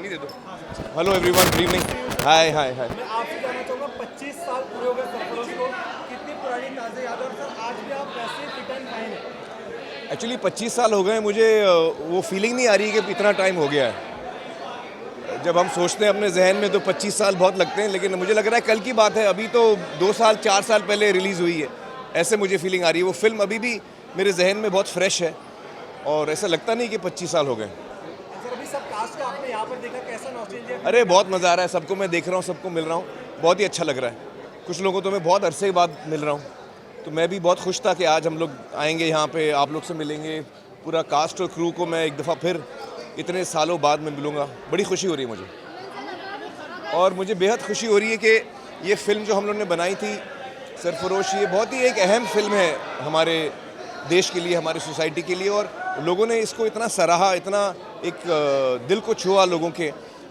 पानी दे दो। Hello everyone, good evening. Hi hi hi. मैं आपसे जानना चाहूँगा 25 साल पूरे हो गए सरफरोश को, कितनी पुरानी ताज़ा याद है और सर आज भी आप वैसे फिट एंड फाइन हैं? एक्चुअली 25 साल हो गए मुझे, वो फीलिंग नहीं आ रही कि इतना टाइम हो गया है। जब हम सोचते हैं अपने जहन में तो 25 साल बहुत लगते हैं, लेकिन मुझे लग रहा है कल की बात है, अभी तो 2 साल 4 साल पहले रिलीज़ हुई है। ऐसे मुझे फीलिंग आ रही है। वो फिल्म अभी भी मेरे जहन में बहुत फ्रेश है और ऐसा लगता नहीं कि 25 साल हो गए। सर अभी सब कास्ट का आपने यहाँ पर देखा, कैसा नॉस्टैल्जिया? अरे बहुत मज़ा आ रहा है, सबको मैं देख रहा हूँ, सबको मिल रहा हूँ, बहुत ही अच्छा लग रहा है। कुछ लोगों को तो मैं बहुत अरसे बाद मिल रहा हूँ, तो मैं भी बहुत खुश था कि आज हम लोग आएंगे यहाँ पे, आप लोग से मिलेंगे। पूरा कास्ट और क्रू को मैं एक दफ़ा फिर इतने सालों बाद में मिलूँगा, बड़ी खुशी हो रही है मुझे। और मुझे बेहद खुशी हो रही है कि ये फ़िल्म जो हम लोगों ने बनाई थी सरफरोश, ये बहुत ही एक अहम फ़िल्म है हमारे देश के लिए, हमारी सोसाइटी के लिए, और लोगों ने इसको इतना सराहा, इतना एक दिल को छुआ लोगों के।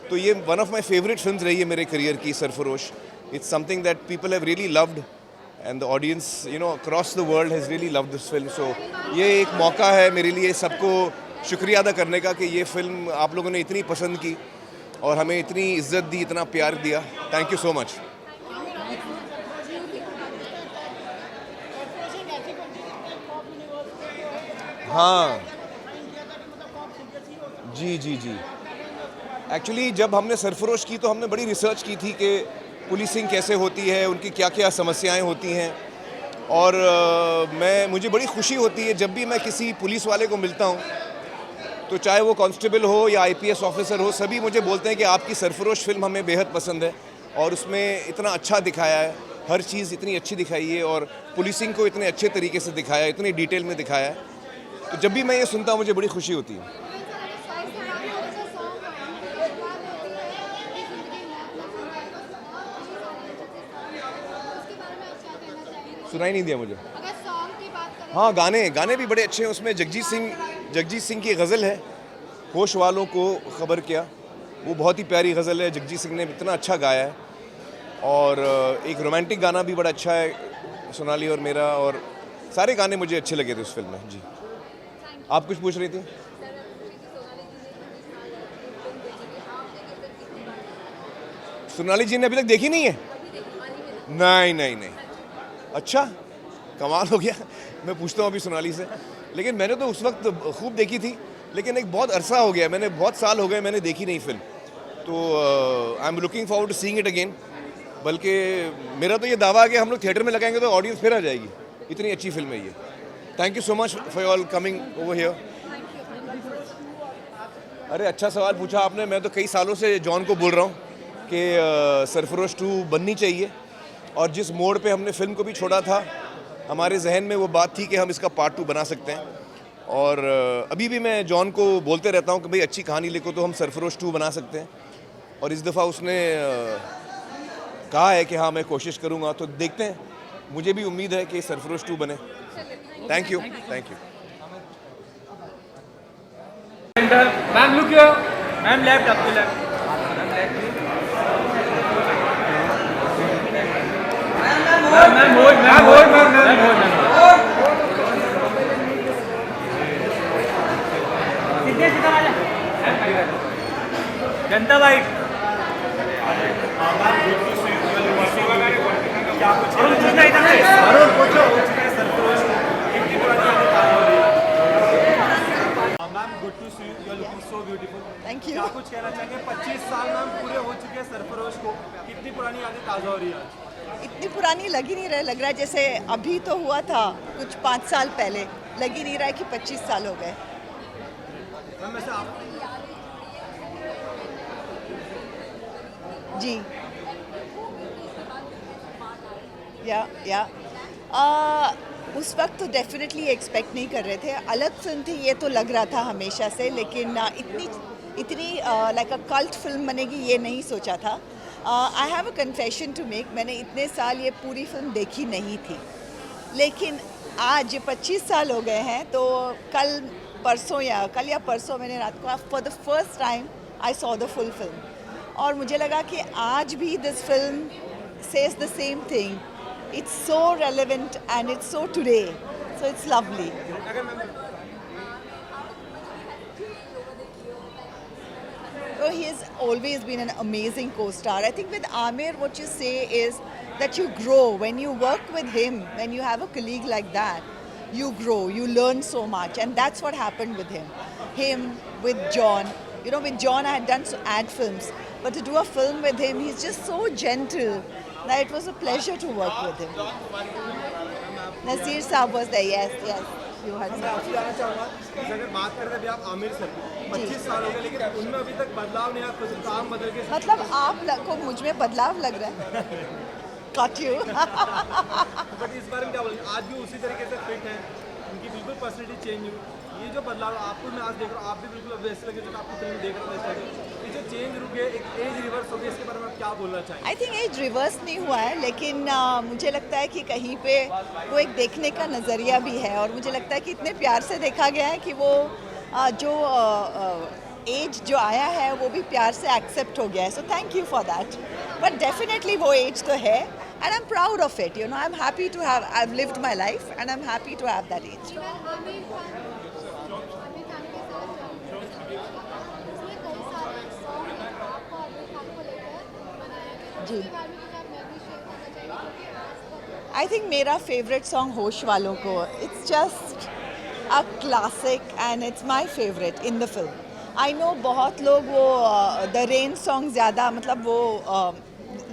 तो ये one of my favourite films रही है मेरे करियर की, Sarfarosh. It's something that people have really loved and the audience across the world has really loved this film. So ये एक मौका है मेरे लिए सबको शुक्रिया अदा करने का कि ये फ़िल्म आप लोगों ने इतनी पसंद की और हमें इतनी इज्जत दी, इतना प्यार दिया। Thank you so much. हाँ जी जी जी। एक्चुअली जब हमने सरफरोश की तो हमने बड़ी रिसर्च की थी कि पुलिसिंग कैसे होती है, उनकी क्या क्या समस्याएं होती हैं। और मुझे बड़ी खुशी होती है जब भी मैं किसी पुलिस वाले को मिलता हूँ, तो चाहे वो कांस्टेबल हो या आईपीएस ऑफिसर हो, सभी मुझे बोलते हैं कि आपकी सरफरोश फिल्म हमें बेहद पसंद है और उसमें इतना अच्छा दिखाया है, हर चीज़ इतनी अच्छी दिखाई है और पुलिसिंग को इतने अच्छे तरीके से दिखाया है, इतनी डिटेल में दिखाया है। तो जब भी मैं ये सुनता हूँ मुझे बड़ी खुशी होती है। सुनाई नहीं दिया मुझे। हाँ, गाने भी बड़े अच्छे हैं उसमें। जगजीत सिंह की गज़ल है, होश वालों को खबर क्या, वो बहुत ही प्यारी गज़ल है। जगजीत सिंह ने इतना अच्छा गाया है। और एक रोमांटिक गाना भी बड़ा अच्छा है, सोनाली और मेरा, और सारे गाने मुझे अच्छे लगे थे उस फिल्म में। जी, आप कुछ पूछ रही थी? सोनाली जी ने अभी तक देखी नहीं है? नहीं नहीं नहीं। अच्छा, कमाल हो गया। मैं पूछता हूँ अभी सोनाली से। लेकिन मैंने तो उस वक्त खूब देखी थी, लेकिन एक बहुत अरसा हो गया, मैंने बहुत साल हो गए मैंने देखी नहीं फिल्म। तो I am looking forward to seeing it again. बल्कि मेरा तो ये दावा है कि हम लोग थिएटर में लगाएंगे तो ऑडियंस फिर आ जाएगी, इतनी अच्छी फिल्म है ये। Thank you so much for all coming over here. अरे अच्छा सवाल पूछा आपने। मैं तो कई सालों से जॉन को बोल रहा हूँ कि सरफरोश 2 बननी चाहिए, और जिस मोड़ पे हमने फिल्म को भी छोड़ा था, हमारे जहन में वो बात थी कि हम इसका पार्ट 2 बना सकते हैं। और अभी भी मैं जॉन को बोलते रहता हूँ कि भाई अच्छी कहानी लिखो तो हम सरफरोश 2 बना सकते हैं। और इस दफ़ा उसने कहा है कि हाँ मैं कोशिश करूँगा, तो देखते हैं। मुझे भी उम्मीद है कि सरफरोश 2 बने। Thank you, thank you. Ma'am look here, ma'am left, आपके left, ma'am left, ma'am hold, ma'am hold, ma'am hold, सीधे सीधा वाला जनता वाइट। क्या कुछ है इधर से? अरुण पूछो। सरफरोश कितनी पुरानी है? Ma'am good to see you, you are looking so beautiful. Thank you. क्या कुछ कहना चाहेंगे? 25 साल मैम पूरे हो चुके हैं सरफरोश को, कितनी पुरानी यादें ताज़ा हो रही है आज? इतनी पुरानी लग ही नहीं रहा, लग रहा है जैसे अभी तो हुआ था कुछ 5 साल पहले। लग ही नहीं रहा है कि 25 साल हो गए। मैम वैसे आप जी या उस वक्त तो डेफिनेटली एक्सपेक्ट नहीं कर रहे थे। अलग फिल्म थी ये तो लग रहा था हमेशा से, लेकिन इतनी लाइक अ कल्ट फिल्म बनेगी ये नहीं सोचा था। I have a confession to make. मैंने इतने साल ये पूरी फिल्म देखी नहीं थी, लेकिन आज 25 साल हो गए हैं, तो कल या परसों मैंने रात को for the first time I saw the full film, और मुझे लगा कि आज भी this film says the same thing. It's so relevant and it's so today, so it's lovely. So he has always been an amazing co-star. I think with Amir, what you say is that you grow when you work with him. When you have a colleague like that, you grow. You learn so much, and that's what happened with him. Him with John. You know, with John, I had done ad films, but to do a film with him, he's just so gentle that it was a pleasure to work with him. Nasir Saab was there. Yes, yes. You heard मैं आपसे जानना चाहूँगा जैसे अगर बात कर रहे थे अभी आप आमिर सर 25 साल हो गए लेकिन उनमें अभी तक बदलाव नहीं आया, कुछ काम बदल के मतलब आप को मुझ में बदलाव लग रहा है. Got you. बट इस बारे में क्या बोलेंगे, आज भी उसी तरीके से फिट है, उनकी बिल्कुल पर्सनैलिटी चेंज हुई, ये जो बदलाव आपको मैं आज देख रहा हूँ, आप भी बिल्कुल अब वैसे लगे जो आपको फिल्म देख रहा था इस टाइम, ये जो चेंज रुक गया, एक एज रिवर्स हो गया, इसके बारे में आप क्या बोलना चाहेंगे? आई थिंक एज रिवर्स नहीं हुआ है, लेकिन मुझे लगता है कि कहीं पे वो एक देखने का नज़रिया भी है, और मुझे लगता है कि इतने प्यार से देखा गया है कि वो जो एज जो आया है वो भी प्यार से एक्सेप्ट हो गया है. So thank you for that. But definitely वो एज तो है, and I am proud of it. You know, I am happy to have, I have lived my life and I am happy to have that age. जी, I think मेरा favourite song होश वालों को, it's just a classic and it's my favourite in the film. I know बहुत लोग वो the rain song ज़्यादा, मतलब वो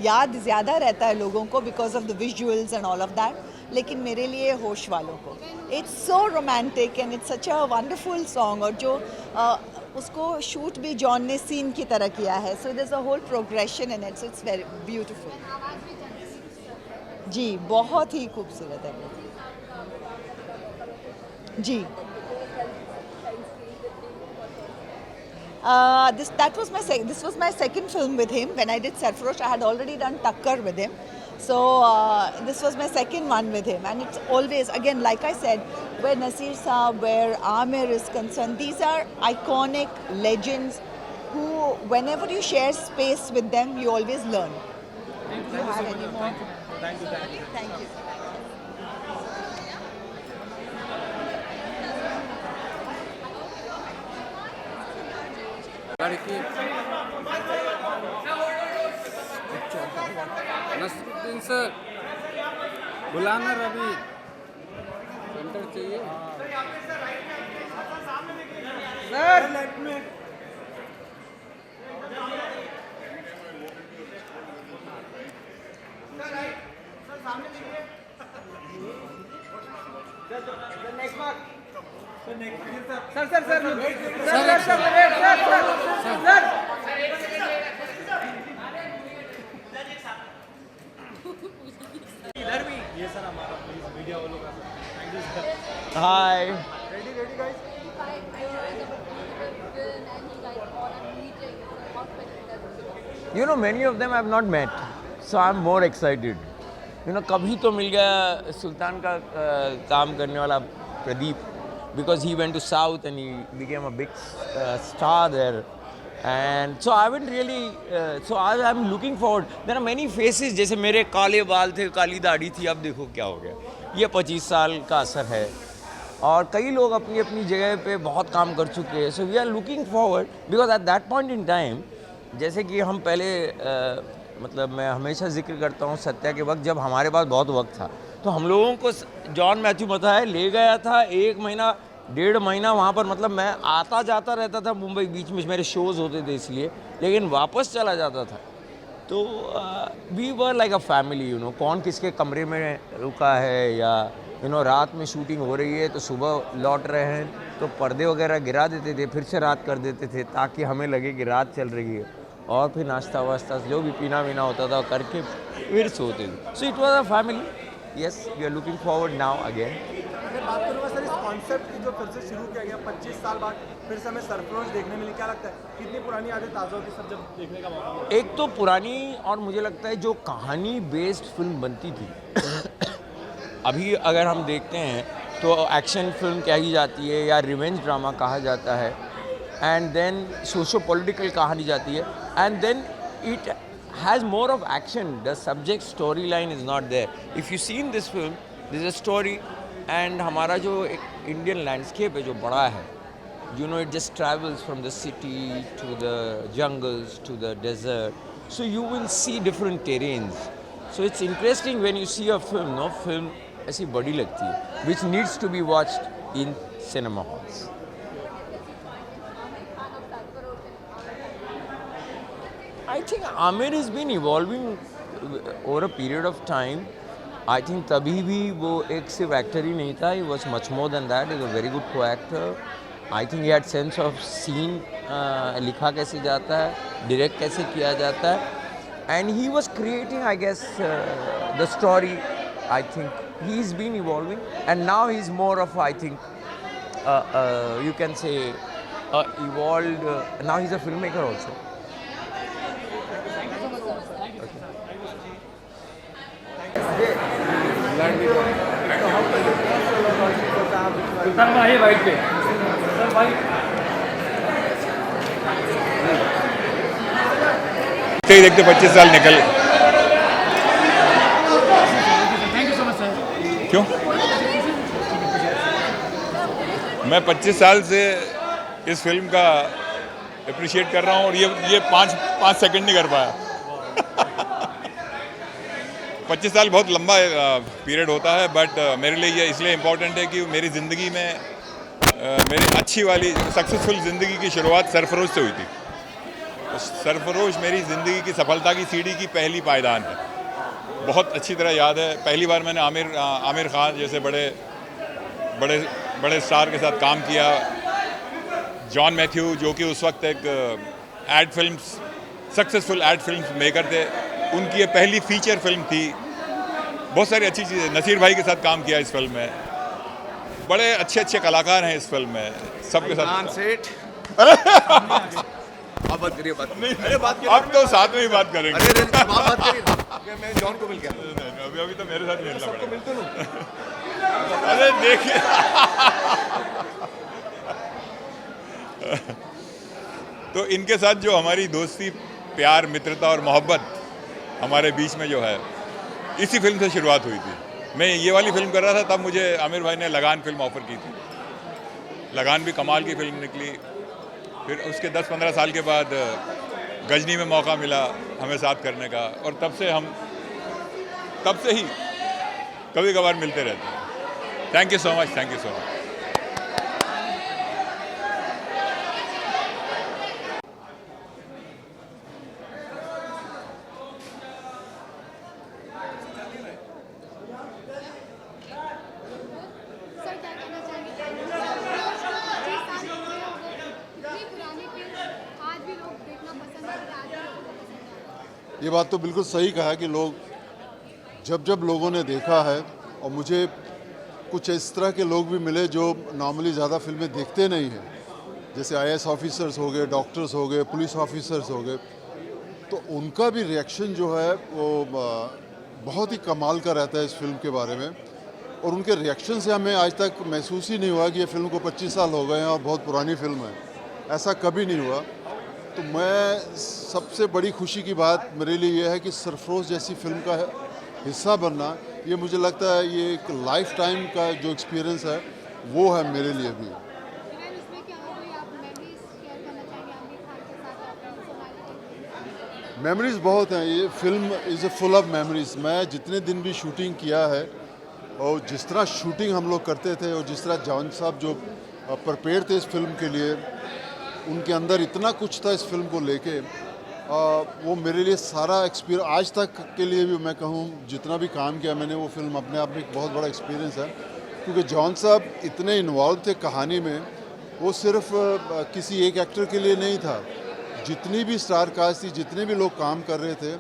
याद ज़्यादा रहता है लोगों को because of the visuals and all of that, लेकिन मेरे लिए होश वालों को, it's so romantic and it's such a wonderful song. और जो उसको शूट भी जॉन ने सीन की तरह किया है, so there is a whole progression in it, so it's very beautiful. जी, बहुत ही खूबसूरत है वो. जी, this was my second film with him. When I did Sarfarosh, I had already done Takkar with him. So this was my second one with him, and it's always, again, like I said, where Nasir Saab, where Amir is concerned, these are iconic legends who, whenever you share space with them, you always learn. Do you have any more? Thank you. Thank you. लड़की Nasruddin sir, बुलाना Ravi, centre चाहिए sir. इधर भी ये sir हमारा please media वालों का thank you sir. Hi. Ready guys. You know, many of them I have not met, so I'm more excited. You know, कभी तो मिल गया सुल्तान का काम करने वाला Pradeep, because he went to South and he became a big star there. And so I haven't really, so I'm looking forward. There are many faces, जैसे मेरे काले बाल थे, काली दाढ़ी थी, अब देखो क्या हो गया. ये 25 साल का असर है, और कई लोग अपनी अपनी जगह पे बहुत काम कर चुके हैं. So we are looking forward, because at that point in time, जैसे कि हम पहले मतलब मैं हमेशा जिक्र करता हूँ सत्या के वक्त, जब हमारे पास बहुत वक्त था, तो हम लोगों को जॉन मैथ्यू बताया ले गया था 1 महीना 1.5 महीना वहाँ पर, मतलब मैं आता जाता रहता था मुंबई, बीच में मेरे शोज़ होते थे इसलिए, लेकिन वापस चला जाता था. तो we were like a family. You know, कौन किसके कमरे में रुका है, या यू नो रात में शूटिंग हो रही है तो सुबह लौट रहे हैं तो पर्दे वगैरह गिरा देते थे, फिर से रात कर देते थे ताकि हमें लगे कि रात चल रही है, और फिर नाश्ता वास्ता जो भी पीना वीना होता था करके फिर सोते थे. So it was a family. Yes, we are looking forward now again. अगर बात करूँगा सर इस कॉन्सेप्ट की जो फिर से शुरू किया गया 25 साल बाद फिर से हमें सरफरोश देखने मिली, क्या लगता है कितनी पुरानी यादें ताज़ा होती सर जब देखने का मौका मिला? एक तो पुरानी, और मुझे लगता है जो कहानी बेस्ड फिल्म बनती थी अभी अगर हम देखते हैं तो एक्शन फिल्म कही जाती है या रिवेंज ड्रामा कहा जाता है, एंड देन सोशो पॉलिटिकल कहानी जाती है, and then it has more of action. The subject story line is not there. If you seen this film, this a story, and हमारा जो एक इंडियन लैंडस्केप है जो बड़ा है, You know, it just travels from the city to the jungles to the desert. So you will see different terrains. So it's interesting when you see a film, no? Film ऐसी बड़ी लगती है, which needs to be watched in cinema halls. I think Amir has been evolving over a period of time. I think तभी भी वो एक सिर्फ actor ही नहीं था. He was much more than that. He was a very good co-actor. I think he had sense of scene. लिखा कैसे जाता है, direct कैसे किया जाता है. And he was creating, I guess, the story. I think he's been evolving. And now he's more of, I think, you can say, evolved. Now he's a filmmaker also. सुल्तान भाई white पे sir भाई देखते ही देखते 25 साल निकल। Thank you so much sir. क्यों? मैं 25 साल से इस फिल्म का अप्रिशिएट कर रहा हूँ और ये पाँच सेकंड नहीं कर पाया। 25 साल बहुत लंबा पीरियड होता है, बट मेरे लिए ये इसलिए इम्पोर्टेंट है कि मेरी ज़िंदगी में मेरी अच्छी वाली सक्सेसफुल ज़िंदगी की शुरुआत सरफरोश से हुई थी। सरफरोश मेरी ज़िंदगी की सफलता की सीढ़ी की पहली पायदान है। बहुत अच्छी तरह याद है पहली बार मैंने आमिर खान जैसे बड़े स्टार के साथ काम किया। जॉन मैथ्यू जो कि उस वक्त एक सक्सेसफुल एड फिल्म्स मेकर थे, उनकी ये पहली फीचर फिल्म थी। बहुत सारी अच्छी चीज़ें, नसीर भाई के साथ काम किया इस फिल्म में। बड़े अच्छे कलाकार हैं इस फिल्म में, सबके साथ। सेठ आप बात करिए, बात नहीं, अरे बात करिए। अब तो साथ में ही बात करेंगे। अरे आप बात करिए। मैं जॉन को मिल गया। अभी तो मेरे साथ मिलना सबको पड़ेगा। मिलते ना। अरे देखिए तो इनके साथ जो हमारी दोस्ती, प्यार, मित्रता और मोहब्बत हमारे बीच में जो है, इसी फिल्म से शुरुआत हुई थी। मैं ये वाली फिल्म कर रहा था तब मुझे आमिर भाई ने लगान फिल्म ऑफ़र की थी। लगान भी कमाल की फिल्म निकली। फिर उसके 10-15 साल के बाद गजनी में मौका मिला हमें साथ करने का, और तब से ही कभी कभार मिलते रहते हैं। Thank you so much, thank you so much. Sir क्या कहना चाहेंगे? 25 साल हो गए हैं, वो इतनी पुरानी फिल्म आज भी लोग देखना पसंद कर रहे हैं, आज भी लोगों को पसंद आ रहा है। ये बात तो बिल्कुल सही कहा कि लोग जब लोगों ने देखा है, और मुझे कुछ इस तरह के लोग भी मिले जो नॉर्मली ज़्यादा फिल्में देखते नहीं हैं, जैसे IAS ऑफिसर्स हो गए, डॉक्टर्स हो गए, पुलिस ऑफिसर्स हो गए, तो उनका भी रिएक्शन जो है वो बहुत ही कमाल का रहता है इस फिल्म के बारे में। और उनके रिएक्शन से हमें आज तक महसूस ही नहीं हुआ कि ये फिल्म को 25 साल हो गए हैं और बहुत पुरानी फिल्म है, ऐसा कभी नहीं हुआ। तो मैं सबसे बड़ी खुशी की बात मेरे लिए ये है कि सरफरोश जैसी फिल्म का हिस्सा बनना, ये मुझे लगता है ये एक लाइफ टाइम का जो एक्सपीरियंस है वो है मेरे लिए भी। इवन इसमें क्या हो गई, आप मेमोरीज शेयर करना चाहेंगे आमिर खान के साथ अपनी पर्सनालिटी? मेमोरीज़ बहुत हैं। ये film is a full of memories. मैं जितने दिन भी शूटिंग किया है और जिस तरह शूटिंग हम लोग करते थे और जिस तरह जॉन साहब जो प्रिपेयर थे इस फिल्म के लिए, उनके अंदर इतना कुछ था इस फिल्म को लेके, वो मेरे लिए सारा एक्सपीरियंस आज तक के लिए भी मैं कहूँ जितना भी काम किया मैंने, वो फिल्म अपने आप में एक बहुत बड़ा एक्सपीरियंस है। क्योंकि जॉन साहब इतने इन्वॉल्व थे कहानी में, वो सिर्फ किसी एक एक्टर के लिए नहीं था। जितनी भी स्टार कास्ट थी, जितने भी लोग काम कर रहे थे,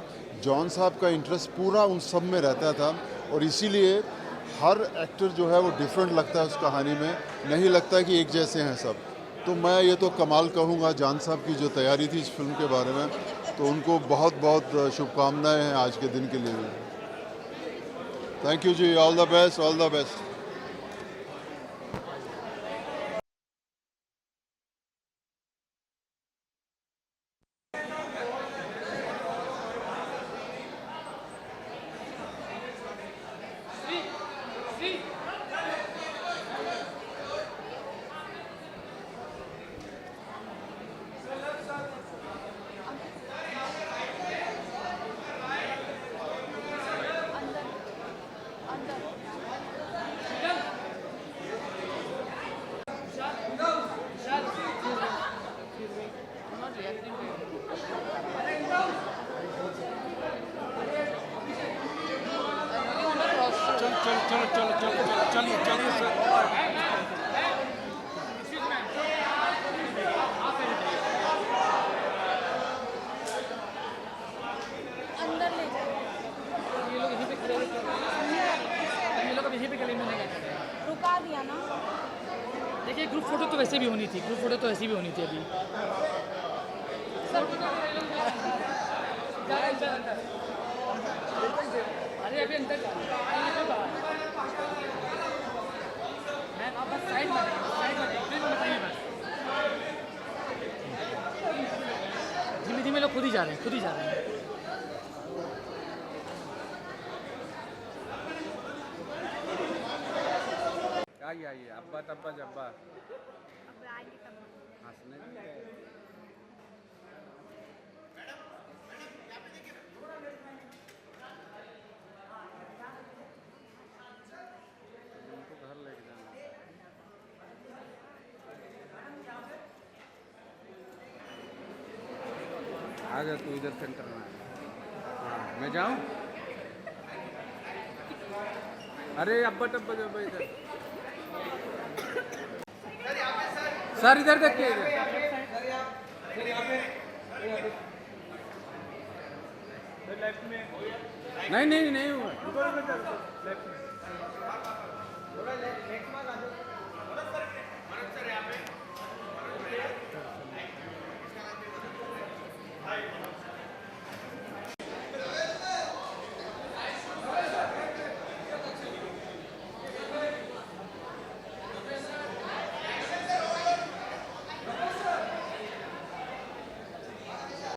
जॉन साहब का इंटरेस्ट पूरा उन सब में रहता था, और इसीलिए हर एक्टर जो है वो डिफरेंट लगता है उस कहानी में, नहीं लगता कि एक जैसे हैं सब। तो मैं ये तो कमाल कहूँगा जॉन साहब की जो तैयारी थी इस फिल्म के बारे में, तो उनको बहुत बहुत शुभकामनाएं हैं आज के दिन के लिए भी। थैंक यू जी, all the best, all the best. चलो चलो चलो चलिए चलिए सर। अंदर ले जाओ। ये लोग यहीं पे खड़े हैं, ये लोग अब यहीं पे गले मिलने गए थे। रुका दिया ना। देखिए ग्रुप फोटो तो वैसे भी होनी थी, ग्रुप फोटो तो ऐसी भी होनी थी अभी। अरे अभी अंदर मैं आप बस साइड में प्लीज बताइए बस। धीमे धीमे लोग खुद ही जा रहे हैं, खुद ही जा रहे हैं। आइए अब्बा तब्बा जब्बा अब आएंगे तब। हंसने भी गए। उनको घर लेके जाना। आ जा तू इधर सेंटर में। हाँ मैं जाऊँ? अरे अब्बा टब्बा जब्बा इधर। सर इधर देखिए इधर। नहीं नहीं नहीं हुआ।